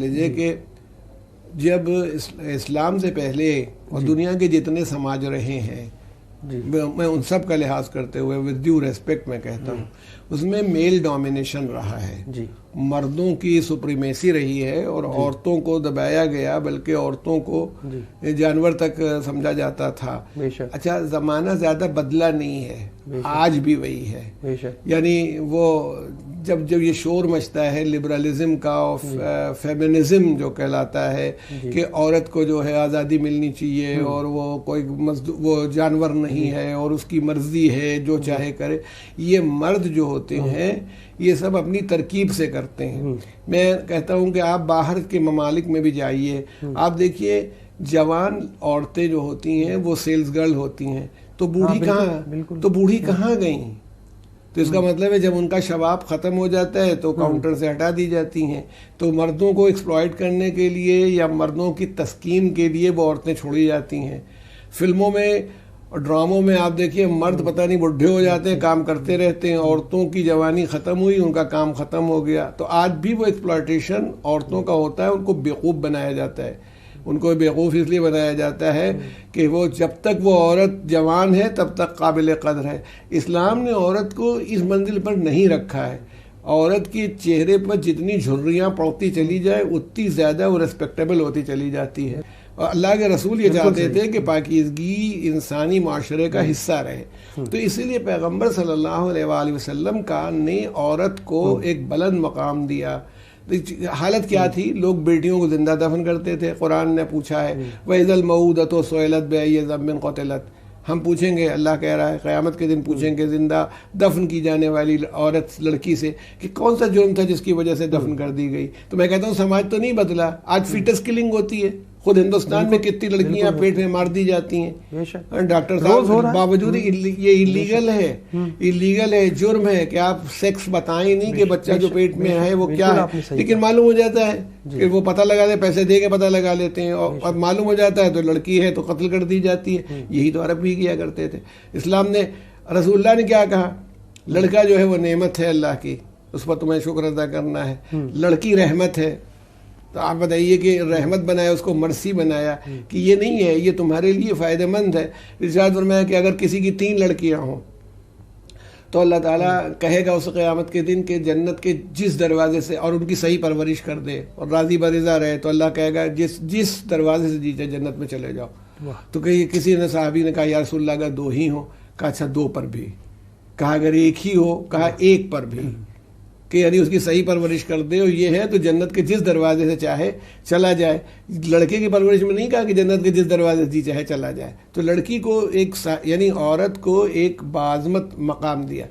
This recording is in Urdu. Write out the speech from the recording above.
لیجیے کہ جب اسلام سے پہلے اور دنیا کے جتنے سماج رہے ہیں میں ان سب کا لحاظ کرتے ہوئے ود ڈیو ریسپیکٹ میں کہتا ہوں اس میں میل ڈومینیشن رہا ہے، مردوں کی سپریمیسی رہی ہے اور عورتوں کو دبایا گیا، بلکہ عورتوں کو جانور تک سمجھا جاتا تھا۔ اچھا، زمانہ زیادہ بدلا نہیں ہے، آج بھی وہی ہے۔ یعنی وہ جب یہ شور مچتا ہے لبرلزم کا اور فیمنزم جو کہلاتا ہے کہ عورت کو جو ہے آزادی ملنی چاہیے اور وہ کوئی وہ جانور نہیں ہے اور اس کی مرضی ہے جو چاہے کرے، یہ مرد جو ہوتے ہیں یہ سب اپنی ترکیب سے کرتے ہیں۔ میں کہتا ہوں کہ آپ باہر کے ممالک میں بھی جائیے، آپ دیکھیے جوان عورتیں جو ہوتی ہیں وہ سیلز گرل ہوتی ہیں، تو بوڑھی کہاں گئیں؟ تو اس کا مطلب ہے جب ان کا شباب ختم ہو جاتا ہے تو کاؤنٹر سے ہٹا دی جاتی ہیں، تو مردوں کو ایکسپلائٹ کرنے کے لیے یا مردوں کی تسکین کے لیے وہ عورتیں چھوڑی جاتی ہیں۔ فلموں میں اور ڈراموں میں آپ دیکھیے مرد پتہ نہیں بڈھے ہو جاتے ہیں، کام کرتے رہتے ہیں، عورتوں کی جوانی ختم ہوئی، ان کا کام ختم ہو گیا۔ تو آج بھی وہ ایکسپلائٹیشن عورتوں کا ہوتا ہے، ان کو بیوقوف بنایا جاتا ہے۔ ان کو بیوقوف اس لیے بنایا جاتا ہے کہ وہ جب تک وہ عورت جوان ہے تب تک قابل قدر ہے۔ اسلام نے عورت کو اس منزل پر نہیں رکھا ہے۔ عورت کی چہرے پر جتنی جھریاں پڑتی چلی جائے اتنی زیادہ وہ ریسپیکٹیبل ہوتی چلی جاتی ہے، اور اللہ کے رسول یہ چاہتے تھے کہ پاکیزگی انسانی معاشرے کا حصہ رہے۔ تو اسی لیے پیغمبر صلی اللہ علیہ وآلہ وسلم نے عورت کو ایک بلند مقام دیا۔ حالت کیا تھی؟ لوگ بیٹیوں کو زندہ دفن کرتے تھے۔ قرآن نے پوچھا ہے وَإِذَا الْمَوْءُودَةُ سُئِلَتْ بِأَيِّ ذَنبٍ قُتِلَتْ، ہم پوچھیں گے، اللہ کہہ رہا ہے قیامت کے دن پوچھیں گے زندہ دفن کی جانے والی عورت لڑکی سے کہ کون سا جرم تھا جس کی وجہ سے دفن کر دی گئی۔ تو میں کہتا ہوں سماج تو نہیں بدلا، آج فیٹس کلنگ ہوتی ہے۔ خود ہندوستان میں کتنی لڑکیاں پیٹ میں مار دی جاتی ہیں، ڈاکٹر صاحب باوجود یہ ایلیگل ہے، جرم ہے کہ آپ سیکس بتائیں نہیں کہ بچہ جو پیٹ میں ہے وہ کیا ہے، لیکن معلوم ہو جاتا ہے کہ وہ پتہ لگا دے، پیسے دے کے پتہ لگا لیتے ہیں، اور معلوم ہو جاتا ہے تو لڑکی ہے تو قتل کر دی جاتی ہے۔ یہی تو عرب بھی کیا کرتے تھے۔ اسلام نے، رسول اللہ نے کیا کہا؟ لڑکا جو ہے وہ نعمت ہے اللہ کی، اس پر تمہیں شکر ادا کرنا ہے۔ لڑکی رحمت ہے، تو آپ بتائیے کہ رحمت بنایا، اس کو مرسی بنایا کہ یہ نہیں ہے، یہ تمہارے لیے فائدہ مند ہے۔ ارشاد فرمایا کہ اگر کسی کی 3 لڑکیاں ہوں تو اللہ تعالیٰ کہے گا اس قیامت کے دن کہ جنت کے جس دروازے سے، اور ان کی صحیح پرورش کر دے اور راضی برضا رہے، تو اللہ کہے گا جس دروازے سے جی جائے جنت میں چلے جاؤ۔ تو کسی نے صحابی نے کہا یا رسول اللہ اگر 2 ہی ہوں؟ کہا اچھا 2 پر بھی، کہا اگر 1 ہی ہو؟ کہا 1 پر بھی، کہ یعنی اس کی صحیح پرورش کر دے، اور یہ ہے تو جنت کے جس دروازے سے چاہے چلا جائے۔ لڑکے کی پرورش میں نہیں کہا کہ جنت کے جس دروازے سے جی چاہے چلا جائے۔ تو لڑکی کو یعنی عورت کو ایک باعظمت مقام دیا۔